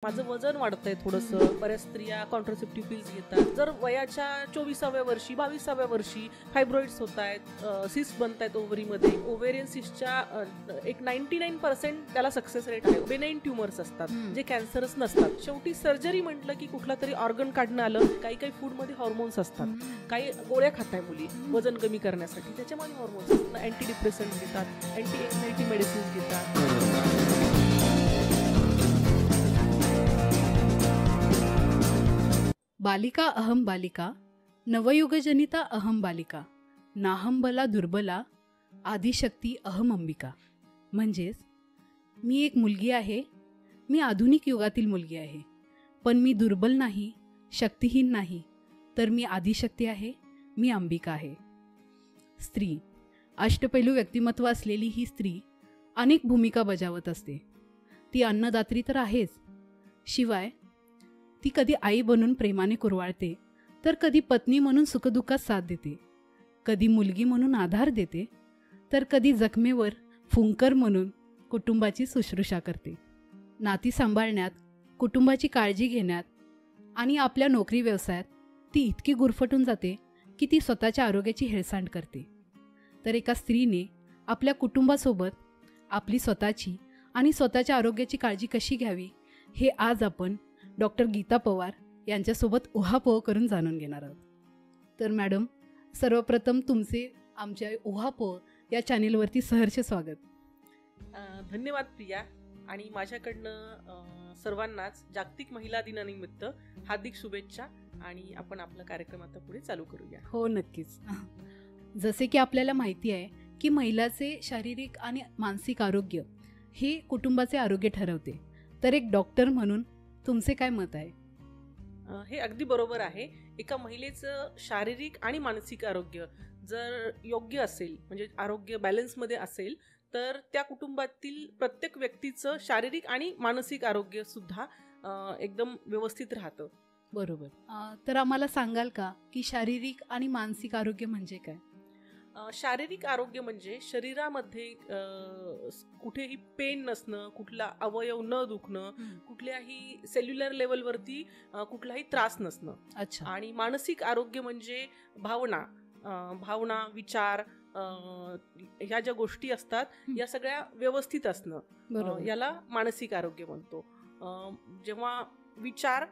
माझं वजन वाढतंय थोडंसं. बऱ्याच स्त्रिया कॉन्ट्रासेप्टिव्ह पिल्स घेतात. जर वयाच्या 24व्या वर्षी 22व्या वर्षी फायब्रॉइड्स होत आहेत, सिस्ट बनत आहेत ओव्हरीमध्ये, ओव्हेरियन सिस्टच्या एक 99% त्याला सक्सेस रेट आहे. बेनाइन ट्युमर्स असतात जे कॅन्सरच नसतात. शेवटी सर्जरी म्हटलं की कुठला तरी ऑर्गन काढणं आलं. काही काही फूडमध्ये हॉर्मोन्स असतात, काही गोळ्या खाताय मुली वजन कमी करण्यासाठी, त्याच्यामध्ये हॉर्मोन्स असतात. अँटी डिप्रेसंट घेतात, अँटी एन्झायटी मेडिसिन्स घेतात. बालिका अहम बालिका, नवयुगजनिता अहम बालिका, नाहंबला दुर्बला, आदिशक्ती अहम अंबिका. म्हणजेच मी एक मुलगी आहे, मी आधुनिक युगातील मुलगी आहे, पण मी दुर्बल नाही, शक्तिहीन नाही, तर मी आदिशक्ती आहे, मी अंबिका आहे. स्त्री, अष्टपैलू व्यक्तिमत्व असलेली ही स्त्री अनेक भूमिका बजावत असते. ती अन्नदात्री तर आहेच, शिवाय ती कधी आई बनून प्रेमाने कुरवाळते, तर कधी पत्नी म्हणून सुखदुःखात साथ देते, कधी मुलगी म्हणून आधार देते, तर कधी जखमेवर फुंकर म्हणून कुटुंबाची शुश्रूषा करते. नाती सांभाळण्यात, कुटुंबाची काळजी घेण्यात आणि आपल्या नोकरी व्यवसायात ती इतकी गुरफटून जाते की ती स्वतःच्या आरोग्याची हेळसांड करते. तर एका स्त्रीने आपल्या कुटुंबासोबत आपली स्वतःची आणि स्वतःच्या आरोग्याची काळजी कशी घ्यावी हे आज आपण डॉक्टर गीता पवार यांच्यासोबत उहापोह करून जाणून घेणार आहोत. तर मॅडम, सर्वप्रथम तुमचे आमच्या उहापोह या चॅनेलवरती सहर्ष स्वागत. धन्यवाद प्रिया. आणि माझ्याकडनं सर्वांनाच जागतिक महिला दिनानिमित्त हार्दिक शुभेच्छा. आणि आपण आपला कार्यक्रम आता पुढे चालू करूया. हो, नक्कीच. जसे की आपल्याला माहिती आहे की महिलाचे शारीरिक आणि मानसिक आरोग्य हे कुटुंबाचे आरोग्य ठरवते. तर एक डॉक्टर म्हणून तुमचे काय मत आहे? हे अगदी बरोबर आहे. एका महिलेचं शारीरिक आणि मानसिक आरोग्य जर योग्य असेल, म्हणजे आरोग्य बॅलन्समध्ये असेल, तर त्या कुटुंबातील प्रत्येक व्यक्तीचं शारीरिक आणि मानसिक आरोग्य सुद्धा एकदम व्यवस्थित राहतं. बरोबर. तर आम्हाला सांगाल का की शारीरिक आणि मानसिक आरोग्य म्हणजे काय? शारीरिक आरोग्य म्हणजे शरीरामध्ये कुठेही पेन नसणं, कुठला अवयव न दुखणं, कुठल्याही सेल्युलर लेवलवरती कुठलाही त्रास नसणं. अच्छा. आणि मानसिक आरोग्य म्हणजे भावना, विचार, ह्या ज्या गोष्टी असतात या सगळ्या व्यवस्थित असणं, याला मानसिक आरोग्य म्हणतो. जेव्हा विचार,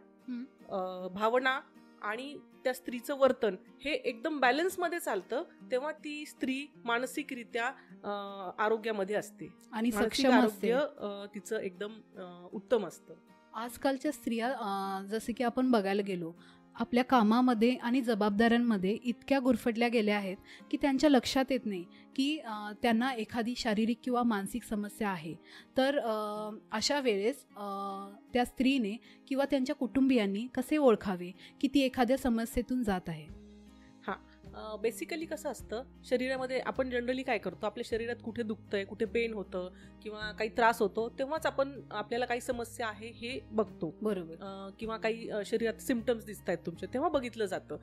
भावना आणि त्या स्त्रीचं वर्तन हे एकदम बॅलन्समध्ये चालतं, तेव्हा ती स्त्री मानसिकरित्या आरोग्यामध्ये असते आणि सक्षम आरोग्य तिचं एकदम उत्तम असतं. आजकालच्या स्त्रिया जसे की आपण बघायला गेलो, आपल्या कामामध्ये आणि जबाबदाऱ्यांमध्ये इतक्या गुरफटल्या गेल्या आहेत की त्यांच्या लक्षात येत नाही की त्यांना एखादी शारीरिक किंवा मानसिक समस्या आहे. तर अशा वेळेस त्या स्त्रीने किंवा त्यांच्या कुटुंबियांनी कसे ओळखावे की ती एखाद्या समस्येतून जात आहे? बेसिकली कसं असतं, शरीरामध्ये आपण जनरली काय करतो, आपल्या शरीरात कुठे दुखतंय, कुठे पेन होतं किंवा काही त्रास होतो, तेव्हाच आपण आपल्याला काही समस्या आहे हे बघतो. बरोबर. किंवा काही शरीरात सिम्पटम्स दिसत आहेत तुमचे, तेव्हा बघितलं जातं.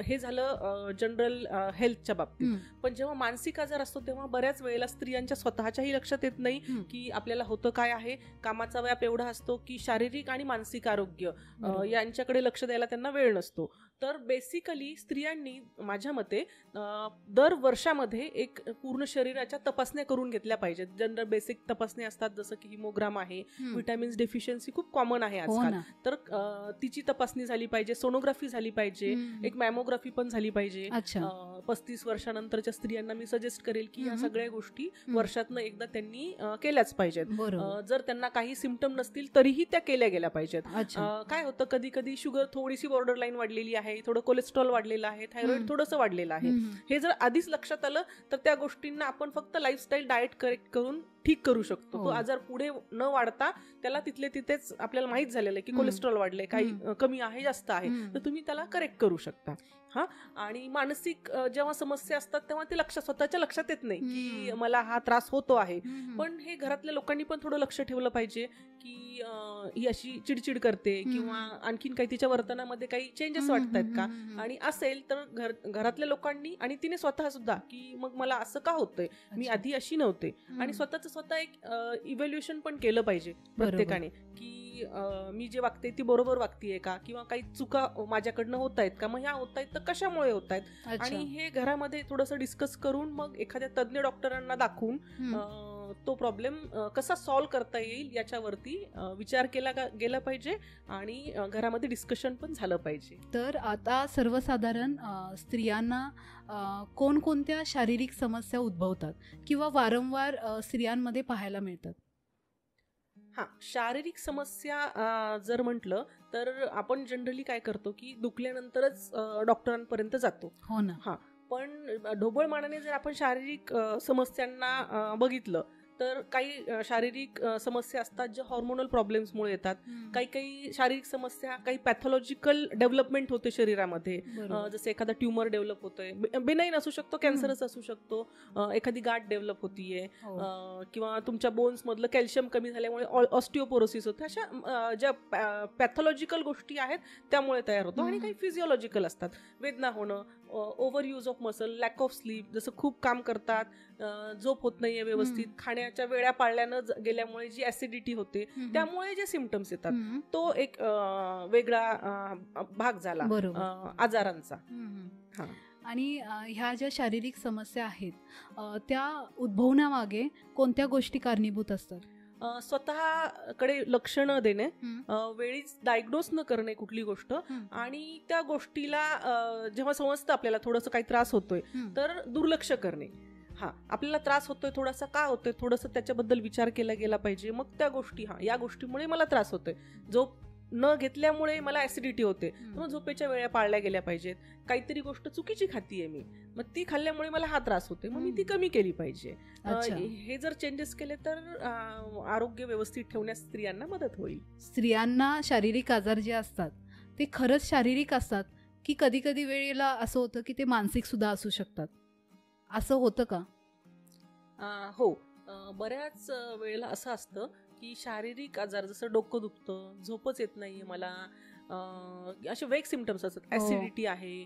हे झालं जनरल हेल्थच्या बाबतीत. पण जेव्हा मानसिक आजार असतो तेव्हा बऱ्याच वेळेला स्त्रियांच्या स्वतःच्याही लक्षात येत नाही की आपल्याला होतं काय आहे. कामाचा व्याप एवढा असतो की शारीरिक आणि मानसिक आरोग्य यांच्याकडे लक्ष द्यायला त्यांना वेळ नसतो. तर बेसिकली स्त्रियांनी माझ्या मते दर वर्षामध्ये एक पूर्ण शरीराच्या तपासण्या करून घेतल्या पाहिजेत. जनरल बेसिक तपासण्या असतात, जसं की हिमोग्राम आहे, व्हिटॅमिन्स डेफिशियन्सी खूप कॉमन आहे आजकाल. तर तिची तपासणी झाली पाहिजे, सोनोग्राफी झाली पाहिजे, एक मॅमोग्राफी पण झाली पाहिजे. 35 वर्षानंतरच्या स्त्रियांना मी सजेस्ट करेल की या सगळ्या गोष्टी वर्षातनं एकदा त्यांनी केल्याच पाहिजेत. जर त्यांना काही सिम्पटम नसतील तरीही त्या केल्या गेल्या पाहिजेत. काय होतं, कधी कधी शुगर थोडीशी बॉर्डर लाईन वाढलेली आहे, थोडं कोलेस्ट्रॉल वाढलेलं आहे, थायरॉइड थोडंसं वाढलेलं आहे, हे जर आधीच लक्षात आलं तर त्या गोष्टींना आपण फक्त लाईफस्टाईल डाएट करेक्ट करून ठीक करू शकतो. तो आजार पुढे न वाढता त्याला तिथले तिथेच आपल्याला माहित झालेलं आहे की कोलेस्ट्रॉल वाढलंय, काही कमी आहे, जास्त आहे, तर तुम्ही त्याला करेक्ट करू शकता. आणि मानसिक जेव्हा समस्या असतात तेव्हा ते स्वतःच्या लक्षात येत नाही की मला हा त्रास होतो आहे. पण हे घरातल्या लोकांनी पण थोडं लक्ष ठेवलं पाहिजे की ही अशी चिडचिड करते किंवा आणखीन काही तिच्या वर्तनामध्ये काही चेंजेस वाटतात का, आणि असेल तर घरातल्या लोकांनी आणि तिने स्वतः सुद्धा की मग मला असं का होतंय, मी आधी अशी नव्हते, आणि स्वतः एक इव्हॅल्युएशन पण केलं पाहिजे प्रत्येकाने की की मी जे वागते ती बरोबर वागतेय का, किंवा काही चुका माझ्याकडनं होत आहेत का, मग ह्या होत आहेत तर कशामुळे होत आहेत, आणि हे घरामध्ये थोडंसं डिस्कस करून मग एखाद्या तज्ज्ञ डॉक्टरांना दाखवून तो प्रॉब्लेम कसा सॉल्व्ह करता येईल याच्यावरती विचार केला गेला पाहिजे, आणि घरामध्ये डिस्कशन पण झालं पाहिजे. तर आता सर्वसाधारण स्त्रियांना कोणकोणत्या शारीरिक समस्या उद्भवतात किंवा वारंवार स्त्रियांमध्ये पाहायला मिळतात? शारीरिक समस्या जर म्हटलं तर आपण जनरली काय करतो की दुखल्यानंतरच डॉक्टरांपर्यंत जातो. हो ना. पण ढोबळ मानाने जर आपण शारीरिक समस्यांना बघितलं तर काही शारीरिक समस्या असतात ज्या हॉर्मोनल प्रॉब्लेम्समुळे येतात. काही शारीरिक समस्या, काही पॅथॉलॉजिकल डेव्हलपमेंट होते शरीरामध्ये, जसे एखादा ट्युमर डेव्हलप होतोय, बेनाईन असू शकतो, कॅन्सरच असू शकतो, एखादी गाठ डेव्हलप होतीये, किंवा तुमच्या बोन्स मधलं कॅल्शियम कमी झाल्यामुळे ऑस्टिओपोरोसिस होते. अशा ज्या पॅथॉलॉजिकल गोष्टी आहेत त्यामुळे तयार होतो. आणि काही फिजिओलॉजिकल असतात, वेदना होणं, over use of muscle, lack of sleep, जसं खूप काम करतात, झोप होत नाहीये व्यवस्थित, खाण्याच्या वेळा पाळल्यानं गेल्यामुळे जी ऍसिडिटी होते, त्यामुळे जे सिम्पटम्स येतात, तो एक वेगळा भाग झाला आजारांचा. आणि ह्या ज्या शारीरिक समस्या आहेत त्या उद्भवण्यामागे कोणत्या गोष्टी कारणीभूत असतात? स्वतःकडे लक्ष न देणे, वेळीच डायग्नोज न करणे कुठली गोष्ट, आणि त्या गोष्टीला जेव्हा समजतं आपल्याला थोडंसं काही त्रास होतोय तर दुर्लक्ष करणे. आपल्याला त्रास होतोय थोडासा, का होतोय, थोडंसं त्याच्याबद्दल विचार केला गेला पाहिजे. मग त्या गोष्टी, या गोष्टीमुळे मला त्रास होतोय, झोप न घेतल्यामुळे मला ऍसिडिटी होते, मग झोपेच्या वेळा पाळल्या गेल्या पाहिजेत. काहीतरी गोष्ट चुकीची खातीये मी, मग ती खाल्ल्यामुळे मला हा त्रास होते, मग मी ती कमी केली पाहिजे. हे जर चेंजेस केले तर आरोग्य व्यवस्थित ठेवण्यास स्त्रियांना मदत होईल. स्त्रियांना शारीरिक आजार जे असतात ते खरंच शारीरिक असतात की कधी कधी वेळेला असं होतं की ते मानसिक सुद्धा असू शकतात, असं होतं का? हो, बऱ्याच वेळेला असं असतं की शारीरिक आजार, जसं डोकं दुखतं, झोपच येत नाहीये मला, असे वेग सिम्पटम्स असतात, ऍसिडिटी आहे,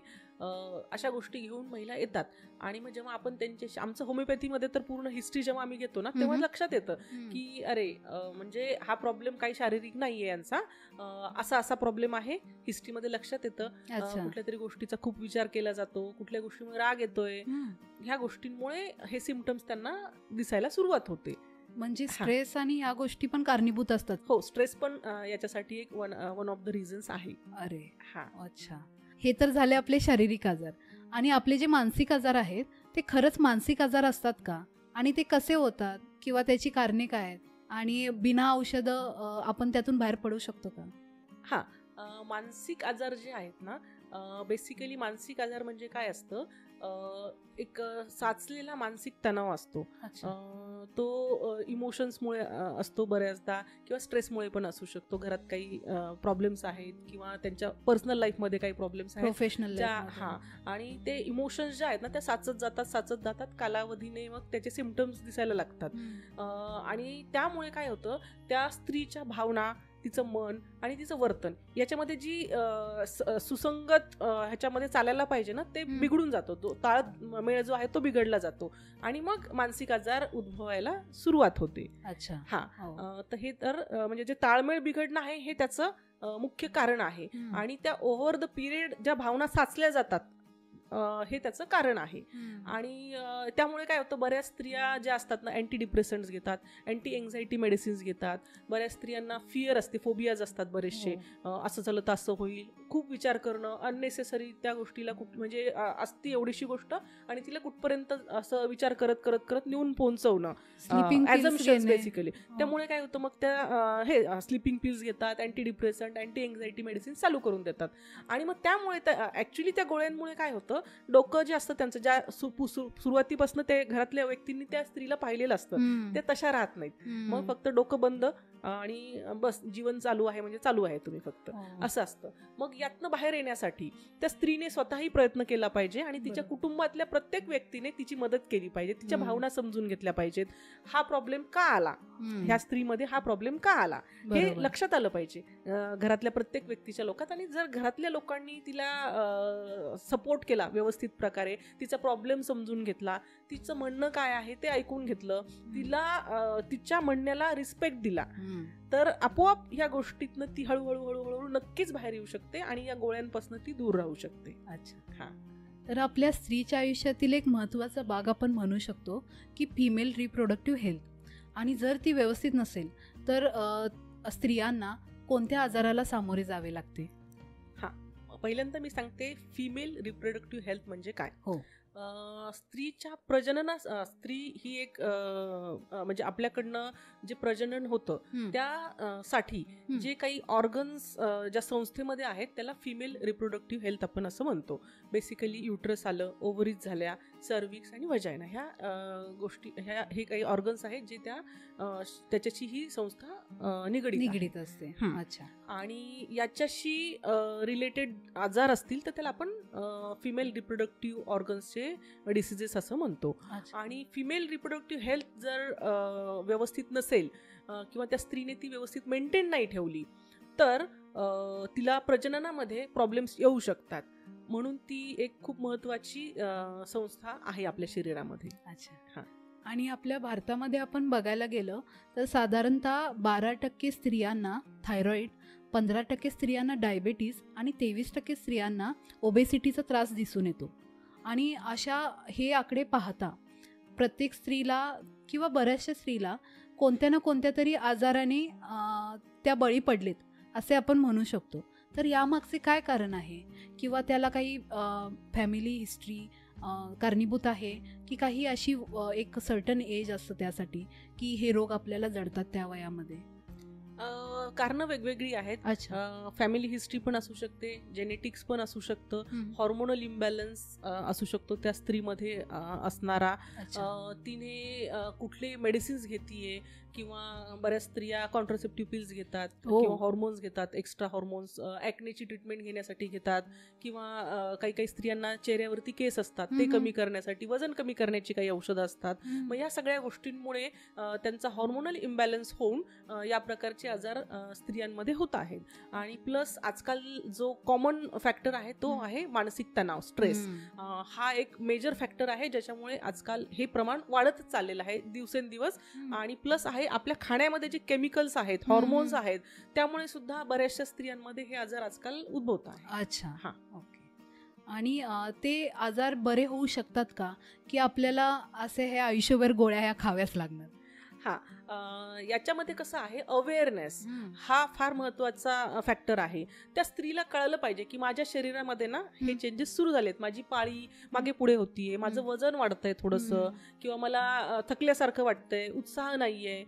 अशा गोष्टी घेऊन महिला येतात. आणि मग जेव्हा आपण त्यांच्याशी, आमचं होमिओपॅथीमध्ये तर पूर्ण हिस्ट्री जेव्हा आम्ही घेतो ना, तेव्हा लक्षात येतं की अरे म्हणजे हा प्रॉब्लेम काही शारीरिक नाहीये यांचा, असा प्रॉब्लेम आहे. हिस्ट्रीमध्ये लक्षात येतं. कुठल्या तरी गोष्टीचा खूप विचार केला जातो, कुठल्या गोष्टीमुळे राग येतोय, ह्या गोष्टींमुळे हे सिम्पटम्स त्यांना दिसायला सुरुवात होते. म्हणजे स्ट्रेस आणि ह्या गोष्टी पण कारणीभूत असतात? हो, स्ट्रेस पण याच्यासाठी एक वन ऑफ द रिझन्स आहे. अरे अच्छा. हे तर झाले आपले शारीरिक आजार. आणि आपले जे मानसिक आजार आहेत ते खरंच मानसिक आजार असतात का, आणि ते कसे होतात, किंवा त्याची कारणे काय आहेत, आणि बिना औषधं आपण त्यातून बाहेर पडू शकतो का? मानसिक आजार जे आहेत ना, बेसिकली मानसिक आजार म्हणजे काय असतं, एक साचलेला मानसिक तणाव असतो. तो इमोशन्समुळे असतो बऱ्याचदा, किंवा स्ट्रेसमुळे पण असू शकतो. घरात काही प्रॉब्लेम्स आहेत, किंवा त्यांच्या पर्सनल लाईफमध्ये काही प्रॉब्लेम्स आहेत, प्रोफेशनल. आणि ते इमोशन्स ज्या आहेत ना, त्या साचत जातात कालावधीने, मग त्याचे सिम्पटम्स दिसायला लागतात. आणि त्यामुळे काय होतं, त्या स्त्रीच्या भावना, तिचं मन आणि तिचं वर्तन याच्यामध्ये जी सुसंगत ह्याच्यामध्ये चालायला पाहिजे ना, ते बिघडून जातो. तो ताळमेळ जो आहे तो बिघडला जातो, आणि मग मानसिक आजार उद्भवायला सुरुवात होते. तर हे तर म्हणजे जे ताळमेळ बिघडणं आहे हे त्याचं मुख्य कारण आहे. आणि त्या ओव्हर द पिरियड ज्या भावना साचल्या जातात हे त्याचं कारण आहे. आणि त्यामुळे काय होतं, बऱ्याच स्त्रिया ज्या असतात ना, अँटी डिप्रेसंट्स घेतात, अँटी एन्झायटी मेडिसिन्स घेतात. बऱ्याच स्त्रियांना फिअर असते, फोबियाज असतात बरेचसे, असं झालं तर असं होईल, खूप विचार करणं, अननेसेसरी त्या गोष्टीला म्हणजे असती एवढीशी गोष्ट, आणि तिला कुठपर्यंत असं विचार करत करत करत नेऊन पोहोचवणं, ऍझम्पशन्स बेसिकली. त्यामुळे काय होतं, मग त्या हे स्लिपिंग पिल्स घेतात, anti depressant, anti anxiety medicine चालू करून देतात. आणि मग त्यामुळे ऍक्च्युली त्या गोळ्यांमुळे काय होतं, डोकं जे असतं त्यांचं, ज्या सुरुवातीपासून ते घरातल्या व्यक्तींनी त्या स्त्रीला पाहिलेलं असतं, ते तशा राहत नाहीत. मग फक्त डोकं बंद आणि बस जीवन चालू आहे, म्हणजे चालू आहे तुम्ही फक्त, असं असतं. मग यातनं बाहेर येण्यासाठी त्या स्त्रीने स्वतःही प्रयत्न केला पाहिजे, आणि तिच्या कुटुंबातल्या प्रत्येक व्यक्तीने तिची मदत केली पाहिजे, तिच्या भावना समजून घेतल्या पाहिजेत. हा प्रॉब्लेम का आला, ह्या स्त्रीमध्ये हा प्रॉब्लेम का आला, हे लक्षात आलं पाहिजे घरातल्या प्रत्येक व्यक्तीच्या लोकात. आणि जर घरातल्या लोकांनी तिला सपोर्ट केला, व्यवस्थित प्रकारे, तिचा प्रॉब्लेम समजून घेतला, तिचं म्हणणं काय आहे ते ऐकून घेतलं, तिला तिच्या म्हणण्याला रिस्पेक्ट दिला, तर आपोआप ह्या गोष्टीतनं ती हळूहळू हळूहळू नक्कीच बाहेर येऊ शकते आणि या गोळ्यांपासून ती दूर राहू शकते. अच्छा. हा, तर आपल्या स्त्रीच्या आयुष्यातील एक महत्त्वाचा भाग आपण म्हणू शकतो की फिमेल रिप्रोडक्टिव्ह हेल्थ. आणि जर ती व्यवस्थित नसेल तर स्त्रियांना कोणत्या आजाराला सामोरे जावे लागते? पहिल्यांदा मी सांगते फिमेल रिप्रोडक्टिव्ह हेल्थ म्हणजे काय. हो. स्त्रीच्या स्त्री ही एक म्हणजे आपल्याकडनं जे प्रजनन होतं त्यासाठी जे काही ऑर्गन्स ज्या संस्थेमध्ये आहेत त्याला फिमेल रिप्रोडक्टिव्ह हेल्थ आपण असं म्हणतो. बेसिकली युट्रस आलं, ओव्हरीज झाल्या, सर्विक्स आणि वजायना, ह्या गोष्टी, हे काही ऑर्गन्स आहेत जे त्याच्याशी ही संस्था निगडीत असते. अच्छा. आणि याच्याशी रिलेटेड आजार असतील तर त्याला आपण फिमेल रिप्रोडक्टिव्ह ऑर्गन्सचे डिसीजेस असं म्हणतो. आणि फिमेल रिप्रोडक्टिव्ह हेल्थ जर व्यवस्थित नसेल किंवा त्या स्त्रीने ती व्यवस्थित मेंटेन नाही ठेवली तर तिला प्रजननामध्ये प्रॉब्लेम्स येऊ शकतात. म्हणून ती एक खूप महत्वाची संस्था आहे आपल्या शरीरामध्ये. अच्छा. हां. आणि आपल्या भारतामध्ये आपण बघायला गेलं तर साधारणतः 12% स्त्रियांना थायरॉइड, 15% स्त्रियांना डायबेटीस आणि 23% स्त्रियांना ओबेसिटीचा त्रास दिसून येतो. आणि हे आकडे पाहता प्रत्येक स्त्रीला किंवा बऱ्याचशा स्त्रीला कोणत्या ना कोणत्या तरी आजाराने त्या बळी पडलेत असे आपण म्हणू शकतो. तर यामागचे काय कारण आहे किंवा त्याला काही फॅमिली हिस्ट्री कारणीभूत आहे की काही अशी एक सर्टन एज असतं त्यासाठी की हे रोग आपल्याला जडतात त्या वयामध्ये? कारणं वेगवेगळी आहेत. फॅमिली हिस्ट्री पण असू शकते, जेनेटिक्स पण असू शकतं, हॉर्मोनल इम्बॅलन्स असू शकतो त्या स्त्रीमध्ये असणारा, तिने कुठले मेडिसिन्स घेतीये किंवा बऱ्याच स्त्रिया कॉन्ट्रासेप्टिव्ह पिल्स घेतात किंवा हॉर्मोन्स घेतात, एक्स्ट्रा हॉर्मोन्स ॲक्नेची ट्रीटमेंट घेण्यासाठी घेतात, किंवा काही स्त्रियांना चेहऱ्यावरती केस असतात ते कमी करण्यासाठी, वजन कमी करण्याची काही औषधं असतात. मग या सगळ्या गोष्टींमुळे त्यांचा हॉर्मोनल इम्बॅलन्स होऊन या प्रकारचे आजार स्त्रियांमध्ये होत आहेत. आणि प्लस आजकाल जो कॉमन फॅक्टर आहे तो आहे मानसिक तणाव, स्ट्रेस. हा एक मेजर फॅक्टर आहे ज्याच्यामुळे आजकाल हे प्रमाण वाढतच चाललेलं आहे दिवसेंदिवस. आणि प्लस आहे आपल्या खाण्यामध्ये जे केमिकल्स आहेत, हॉर्मोन्स आहेत, त्यामुळे सुद्धा बऱ्याचशा स्त्रियांमध्ये हे आजार आजकाल उद्भवत आहेत. अच्छा. हा, ओके. आणि ते आजार बरे होऊ शकतात का की आपल्याला असे हे आयुष्यभर गोळ्या ह्या खाव्याच लागणार? याच्यामध्ये कसं आहे, अवेअरनेस हा फार महत्वाचा फॅक्टर आहे. त्या स्त्रीला कळलं पाहिजे की माझ्या शरीरामध्ये ना हे चेंजेस सुरू झालेत, माझी पाळी मागे पुढे होतीये, माझं वजन वाढतंय थोडंसं, किंवा मला थकल्यासारखं वाटतंय, उत्साह नाहीये.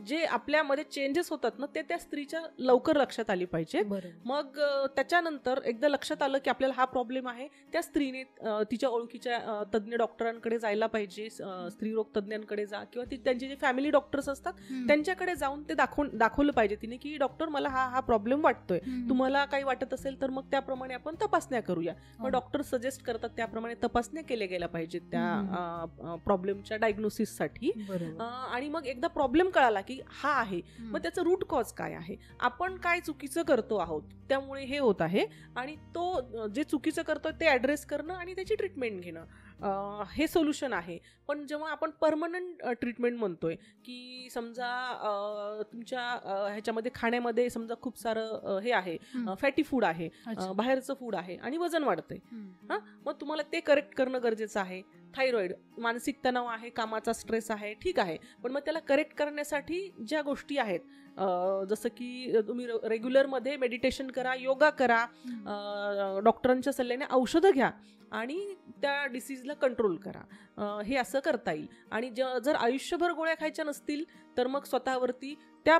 जे आपल्यामध्ये चेंजेस होतात ना ते त्या स्त्रीच्या लवकर लक्षात आली पाहिजे. मग त्याच्यानंतर एकदा लक्षात आलं की आपल्याला हा प्रॉब्लेम आहे, त्या स्त्रीने तिच्या ओळखीच्या तज्ज्ञ डॉक्टरांकडे जायला पाहिजे, स्त्रीरोग तज्ज्ञांकडे जा, किंवा त्यांचे जे फॅमिली डॉक्टर्स असतात त्यांच्याकडे जाऊन ते दाखवलं पाहिजे तिने की डॉक्टर मला हा प्रॉब्लेम वाटतोय, तुम्हाला काही वाटत असेल तर मग त्याप्रमाणे आपण तपासण्या करूया. मग डॉक्टर सजेस्ट करतात त्याप्रमाणे तपासण्या केल्या गेल्या पाहिजेत त्या प्रॉब्लेमच्या डायग्नोसिससाठी. आणि मग एकदा प्रॉब्लेम कळाला की हा आहे, मग त्याचं रूट कॉज काय आहे, आपण काय चुकीचं करतो आहोत त्यामुळे हे होत आहे, आणि तो जे चुकीचं करतोय ते ऍड्रेस करणं आणि त्याची ट्रीटमेंट घेणं हे सोल्युशन आहे. पण जेव्हा आपण परमनंट ट्रीटमेंट म्हणतोय की समजा तुमच्या ह्याच्यामध्ये खाण्यामध्ये समजा खूप सारं हे आहे, फॅटी फूड आहे, बाहेरचं फूड आहे आणि वजन वाढतंय, मग तुम्हाला ते करेक्ट करणं गरजेचं आहे. थायरॉइड, मानसिक तणाव आहे, कामाचा स्ट्रेस आहे, ठीक आहे, पण मग त्याला करेक्ट करण्यासाठी ज्या गोष्टी आहेत, जसं की तुम्ही रेग्युलरमध्ये मेडिटेशन करा, योगा करा, डॉक्टरांच्या सल्ल्याने औषधं घ्या आणि त्या डिसीजला कंट्रोल करा, हे असं करता येईल. आणि जर आयुष्यभर गोळ्या खायच्या नसतील तर मग स्वतःवरती त्या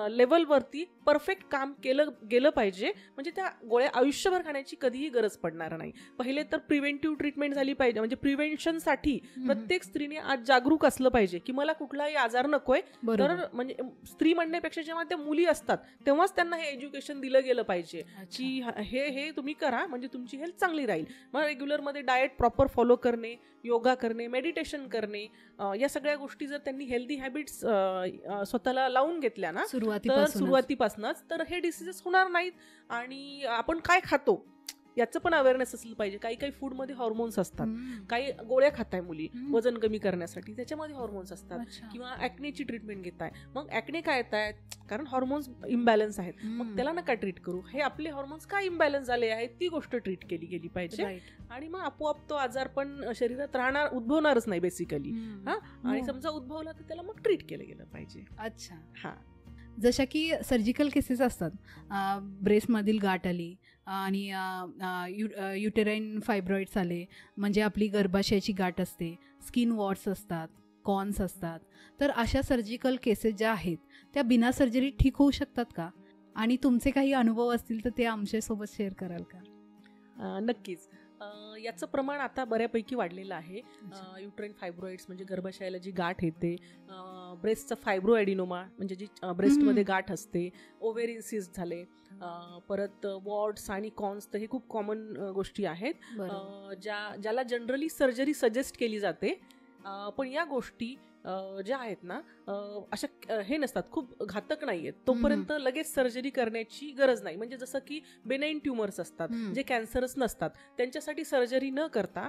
लेवलवरती परफेक्ट काम केलं गेलं पाहिजे, म्हणजे त्या गोळ्या आयुष्यभर खाण्याची कधीही गरज पडणार नाही. पहिले तर प्रिव्हेंटिव्ह ट्रीटमेंट झाली पाहिजे, म्हणजे प्रिव्हेन्शनसाठी प्रत्येक स्त्रीने आज जागरूक असलं पाहिजे की मला कुठलाही आजार नकोय. तर म्हणजे स्त्री म्हणण्यापेक्षा जेव्हा त्या मुली असतात तेव्हाच त्यांना हे एज्युकेशन दिलं गेलं पाहिजे की हे तुम्ही करा म्हणजे तुमची हेल्थ चांगली राहील. मग रेग्युलरमध्ये डाएट प्रॉपर फॉलो करणे, योगा करणे, मेडिटेशन करणे, या सगळ्या गोष्टी जर त्यांनी हेल्दी हॅबिट्स स्वतःला लावून घेतल्या ना सुरुवातीपासूनच, तर हे डिसीजेस होणार नाहीत. आणि आपण काय खातो याचं पण अवेअरनेस असलं पाहिजे. काही काही फूडमध्ये हॉर्मोन्स असतात, काही गोळ्या खाताय मुली वजन कमी करण्यासाठी, त्याच्यामध्ये हॉर्मोन्स असतात, किंवा ऍक्नेची ट्रीटमेंट घेताय, मग ऍक्ने का येत आहेत, कारण हॉर्मोन्स इम्बॅलन्स आहेत, मग त्याला नका ट्रीट करू. हे आपले हॉर्मोन्स का इम्बॅलन्स झाले आहेत ती गोष्ट ट्रीट केली गेली पाहिजे, आणि मग आपोआप तो आजार पण शरीरात राहणार, उद्भवणारच नाही बेसिकली. आणि समजा उद्भवला तर त्याला मग ट्रीट केलं गेलं पाहिजे. अच्छा. हा, जशा की सर्जिकल केसेस असतात, ब्रेस्टमधील गाठ आली आणि युटेराईन फायब्रॉइड्स आले, म्हणजे आपली गर्भाशयाची गाठ असते, स्किन वॉर्ड्स असतात, कॉन्स असतात, तर अशा सर्जिकल केसेस ज्या आहेत त्या बिना सर्जरी ठीक होऊ शकतात का? आणि तुमचे काही अनुभव असतील तर ते आमच्यासोबत शेअर कराल का? नक्कीच. याचं प्रमाण आता बऱ्यापैकी वाढलेलं आहे. युट्राईन फायब्रॉइड्स म्हणजे गर्भाशयाला जी गाठ येते, ब्रेस्टचा फायब्रोएडिनोमा म्हणजे जी ब्रेस्टमध्ये गाठ असते, ओव्हेरियन सिस्ट झाले, परत वॉर्ड्स आणि कॉन्स, तर हे खूप कॉमन गोष्टी आहेत ज्याला जनरली सर्जरी सजेस्ट केली जाते. पण या गोष्टी ज्या आहेत ना, अशा हे नसतात, खूप घातक नाही आहेत, तोपर्यंत लगेच सर्जरी करण्याची गरज नाही. म्हणजे जसं की बेनाईन ट्युमर्स असतात, जे कॅन्सरच नसतात, त्यांच्यासाठी सर्जरी न करता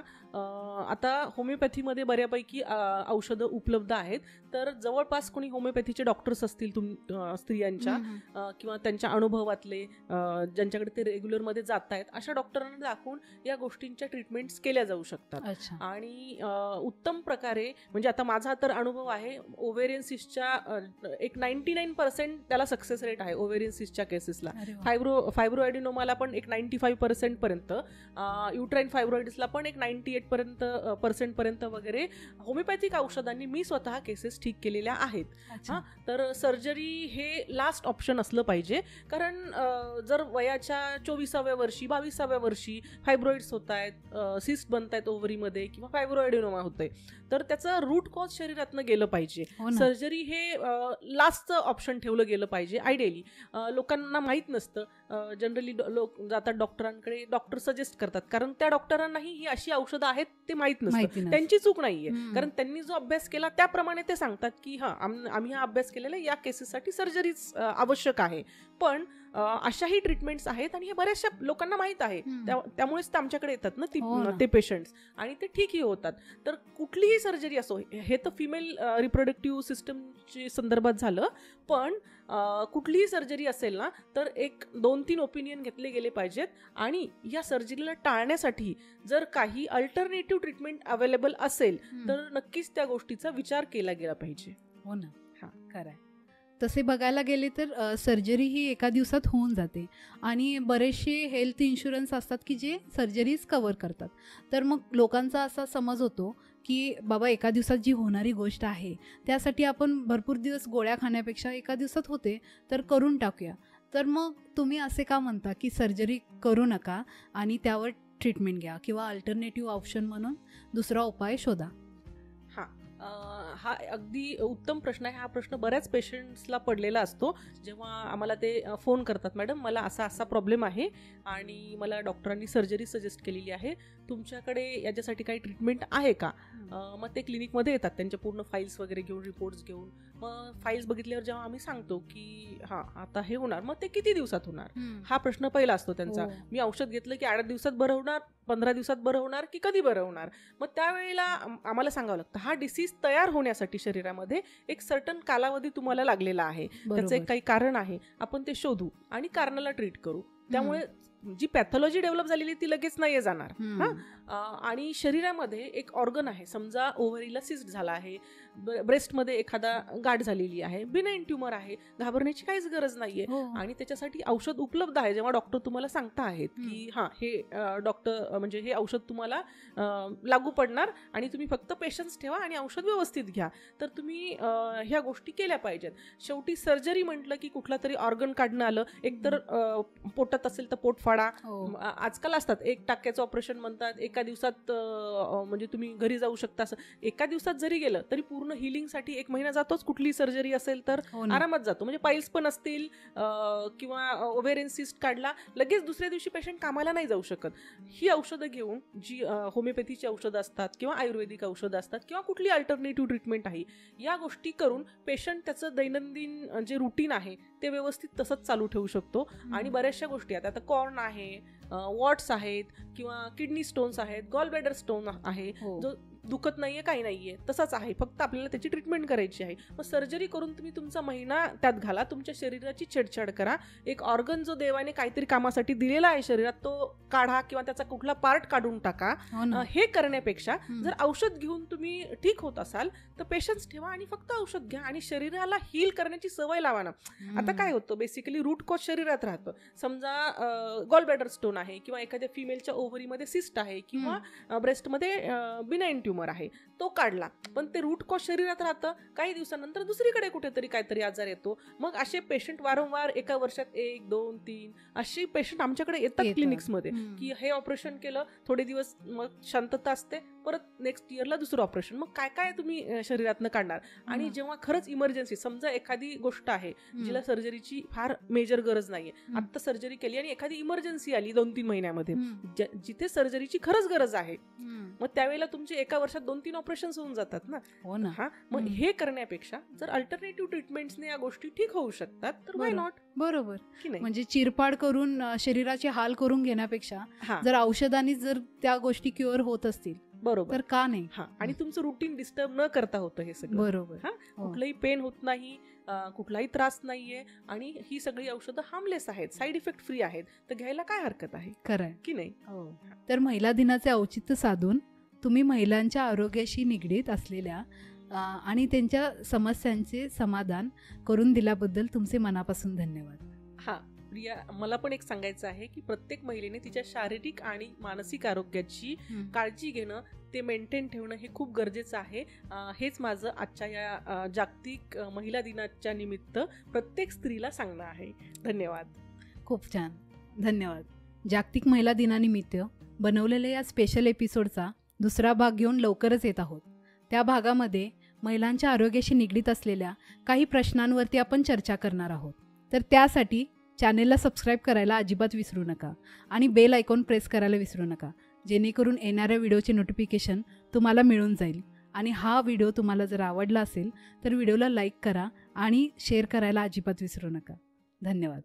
आता होमिओपॅथीमध्ये बऱ्यापैकी औषधं उपलब्ध आहेत. तर जवळपास कोणी होमिओपॅथीचे डॉक्टर्स असतील स्त्रियांच्या किंवा त्यांच्या अनुभवातले, ज्यांच्याकडे ते रेग्युलरमध्ये जात आहेत, अशा डॉक्टरांना दाखवून या गोष्टींच्या ट्रीटमेंट्स केल्या जाऊ शकतात. आणि उत्तम प्रकारे, म्हणजे आता माझा तर अनुभव आहे, ओव्हेरियन सिस्टच्या एक 99% त्याला सक्सेस रेट आहे ओव्हेरियन सिस्टच्या केसेसला. फायब्रोएडिनोमाला पण एक 95% पर्यंत, युट्राईन फायब्रॉइड्सला पण एक 98% पर्यंत वगैरे होमिओपॅथिक औषधांनी मी स्वतः केसेस ठीक केलेल्या आहेत. तर सर्जरी हे लास्ट ऑप्शन असलं पाहिजे, कारण जर वयाच्या 24व्या वर्षी 22व्या वर्षी फायब्रॉइड्स होत आहेत, सिस्ट बनत आहेत ओव्हरीमध्ये, किंवा फायब्रोएडिनोमा होतंय, तर त्याचं रूट कॉज शरीरातनं गेलं पाहिजे. सर्जरी हे लास्टचं ऑप्शन ठेवलं गेलं पाहिजे आयडियली. लोकांना माहीत नसतं, जनरली लोक जातात डॉक्टरांकडे, डॉक्टर सजेस्ट करतात, कारण त्या डॉक्टरांनाही ही अशी औषधं आहेत ते माहीत नसतं. त्यांची चूक नाहीये, कारण त्यांनी जो अभ्यास केला त्याप्रमाणे ते सांगतात की आम्ही हा अभ्यास केलेला, या केसेससाठी सर्जरीच आवश्यक आहे. पण अशाही ट्रीटमेंट्स आहेत आणि हे बऱ्याचशा लोकांना माहीत आहे, त्यामुळेच ते आमच्याकडे येतात ना ते पेशंट्स, आणि ते ठीकही होतात. तर कुठलीही सर्जरी असो, हे तर फिमेल रिप्रोडक्टिव्ह सिस्टमच्या संदर्भात झालं, पण कुठलीही सर्जरी असेल ना, तर एक 2-3 ओपिनियन घेतले गेले पाहिजेत. आणि या सर्जरीला टाळण्यासाठी जर काही अल्टरनेटिव्ह ट्रीटमेंट अवेलेबल असेल तर नक्कीच त्या गोष्टीचा विचार केला गेला पाहिजे. हो ना, खरं आहे. तसे बघायला गेले तर सर्जरी ही एका दिवसात होऊन जाते, आणि बरेचसे हेल्थ इन्शुरन्स असतात की जे सर्जरीज कव्हर करतात. तर मग लोकांचा असा समज होतो की बाबा एका दिवसात जी होणारी गोष्ट आहे त्यासाठी आपण भरपूर दिवस गोळ्या खाण्यापेक्षा एका दिवसात होते तर करून टाकूया. तर मग तुम्ही असे का म्हणता की सर्जरी करू नका आणि त्यावर ट्रीटमेंट घ्या, किंवा अल्टरनेटिव्ह ऑप्शन म्हणून दुसरा उपाय शोधा? हा अगदी उत्तम प्रश्न आहे. हा प्रश्न बऱ्याच पेशंट्सला पडलेला असतो, जेव्हा आम्हाला ते फोन करतात, मॅडम मला असा प्रॉब्लेम आहे आणि मला डॉक्टरांनी सर्जरी सजेस्ट केलेली आहे, तुमच्याकडे याच्यासाठी काही ट्रीटमेंट आहे का? मग ते क्लिनिकमध्ये येतात त्यांच्या पूर्ण फाईल्स वगैरे घेऊन, रिपोर्ट्स घेऊन. मग फाईल्स बघितल्यावर जेव्हा आम्ही सांगतो की आता हे होणार, मग ते किती दिवसात होणार, हा प्रश्न पहिला असतो त्यांचा. मी औषध घेतलं की 8 दिवसात बरं होणार, 15 दिवसात बरं होणार, की कधी बरं होणार? मग त्यावेळेला आम्हाला सांगावं लागतं, हा डिसीज तयार होण्यासाठी शरीरामध्ये एक सर्टन कालावधी तुम्हाला लागलेला आहे, त्याचं एक काही कारण आहे, आपण ते शोधू आणि कारणाला ट्रीट करू. त्यामुळे जी पॅथॉलॉजी डेव्हलप झालेली ती लगेच नाही जाणार. आणि शरीरामध्ये एक ऑर्गन आहे, समजा ओव्हरीला सिस्ट झाला आहे, ब्रेस्टमध्ये एखादा गाठ झालेली आहे, बिनाईन ट्युमर आहे, घाबरण्याची काहीच गरज नाहीये. आणि त्याच्यासाठी औषध उपलब्ध आहे. जेव्हा डॉक्टर तुम्हाला सांगता आहेत की हे डॉक्टर म्हणजे हे औषध तुम्हाला लागू पडणार आणि तुम्ही फक्त पेशन्स ठेवा आणि औषध व्यवस्थित घ्या, तर तुम्ही ह्या गोष्टी केल्या पाहिजेत. शेवटी सर्जरी म्हटलं की कुठला तरी ऑर्गन काढणं आलं, एकतर पोटात असेल तर पोट फाडा, आजकाल असतात 1 टाक्याचं ऑपरेशन म्हणतात, एका दिवसात म्हणजे तुम्ही घरी जाऊ शकता. असं एका दिवसात जरी गेलं तरी पूर्ण हिलिंगसाठी 1 महिना जातोच. कुठली सर्जरी असेल तर आरामात जातो. म्हणजे पाईल्स पण असतील किंवा ओव्हेरियन सिस्ट काढला, लगेच दुसऱ्या दिवशी पेशंट कामाला नाही जाऊ शकत. ही औषधं घेऊन, जी होमिओपॅथीची औषधं असतात किंवा आयुर्वेदिक औषधं असतात किंवा कुठली अल्टरनेटिव्ह ट्रीटमेंट आहे, या गोष्टी करून पेशंट त्याचं दैनंदिन जे रुटीन आहे ते व्यवस्थित तसंच चालू ठेवू शकतो. आणि बऱ्याचशा गोष्टी आहेत, आता कॉर्न आहे, वॉट्स आहेत किंवा किडनी स्टोन्स आहेत, गॉल ब्लॅडर स्टोन आहे, जो दुखत नाहीये, काही नाहीये, तसाच आहे, फक्त आपल्याला त्याची ट्रीटमेंट करायची आहे. मग सर्जरी करून तुम्ही तुमचा महिना त्यात घाला, तुमच्या शरीराची छेडछाड करा, एक ऑर्गन जो देवाने काहीतरी कामासाठी दिलेला आहे शरीरात तो काढा किंवा त्याचा कुठला पार्ट काढून टाका. हे करण्यापेक्षा जर औषध घेऊन तुम्ही ठीक होत असाल तर पेशन्स ठेवा आणि फक्त औषध घ्या आणि शरीराला हील करण्याची सवय लावा ना. आता काय होतं, बेसिकली रूट कॉज शरीरात राहतं. समजा गॉल ब्लॅडर स्टोन आहे किंवा एखाद्या फिमेलच्या ओव्हरीमध्ये सिस्ट आहे किंवा ब्रेस्टमध्ये बिनाइन ट्युमर आहे, तो काढला, पण ते रूट कॉज शरीरात राहतं. काही दिवसानंतर दुसरीकडे कुठेतरी काहीतरी आजार येतो. मग असे पेशंट वारंवार एका वर्षात 1, 2, 3 अशी पेशंट आमच्याकडे येतात क्लिनिक्समध्ये की हे ऑपरेशन केलं, थोडे दिवस मग शांतता असते, परत नेक्स्ट इयरला दुसरं ऑपरेशन. मग काय काय तुम्ही शरीरातनं काढणार. आणि जेव्हा खरंच इमर्जन्सी, समजा एखादी गोष्ट आहे जिला सर्जरीची फार मेजर गरज नाहीये, आता सर्जरी केली आणि एखादी इमर्जन्सी आली 2-3 महिन्यामध्ये जिथे सर्जरीची खरंच गरज आहे, मग त्यावेळेला तुमचे एका वर्षात 2-3 ऑपरेशन होऊन जातात ना. हो ना. हा, मग हे करण्यापेक्षा जर अल्टरनेटिव्ह ट्रीटमेंट्सने या गोष्टी ठीक होऊ शकतात तर व्हाय नॉट. बरोबर. म्हणजे चिरपाड करून शरीराचे हाल करून घेण्यापेक्षा जर औषधांनी जर त्या गोष्टी क्युअर होत असतील, बरोबर, तर का नाही. आणि तुमचं रुटीन डिस्टर्ब न करता होतं हे सगळं. बरोबर. कुठलंही पेन होत नाही, कुठलाही त्रास नाहीये आणि ही सगळी औषधं हार्मलेस आहेत, साईड इफेक्ट फ्री आहेत, तर घ्यायला काय हरकत आहे. खरंय की नाही. तर महिला दिनाचे औचित्य साधून तुम्ही महिलांच्या आरोग्याशी निगडीत असलेल्या आणि त्यांच्या समस्यांचे समाधान करून दिल्याबद्दल तुमचे मनापासून धन्यवाद. प्रिया, मला पण एक सांगायचं आहे की प्रत्येक महिलेने तिच्या शारीरिक आणि मानसिक आरोग्याची काळजी घेणं, ते मेंटेन ठेवणं हे खूप गरजेचं आहे. हेच माझं आजच्या या जागतिक महिला दिनाच्या निमित्त प्रत्येक स्त्रीला सांगणं आहे. धन्यवाद. खूप छान, धन्यवाद. जागतिक महिला दिनानिमित्त बनवलेल्या या स्पेशल एपिसोडचा दुसरा भाग घेऊन लवकरच येत आहोत. त्या भागामध्ये महिलांच्या आरोग्याशी निगडीत असलेल्या काही प्रश्नांवरती आपण चर्चा करणार आहोत. तर त्यासाठी चॅनेलला सबस्क्राईब करायला अजिबात विसरू नका आणि बेल आयकॉन प्रेस करायला विसरू नका, जेणेकरून येणाऱ्या व्हिडिओचे नोटिफिकेशन तुम्हाला मिळून जाईल. आणि हा व्हिडिओ तुम्हाला जर आवडला असेल तर व्हिडिओला लाईक करा आणि शेअर करायला अजिबात विसरू नका. धन्यवाद.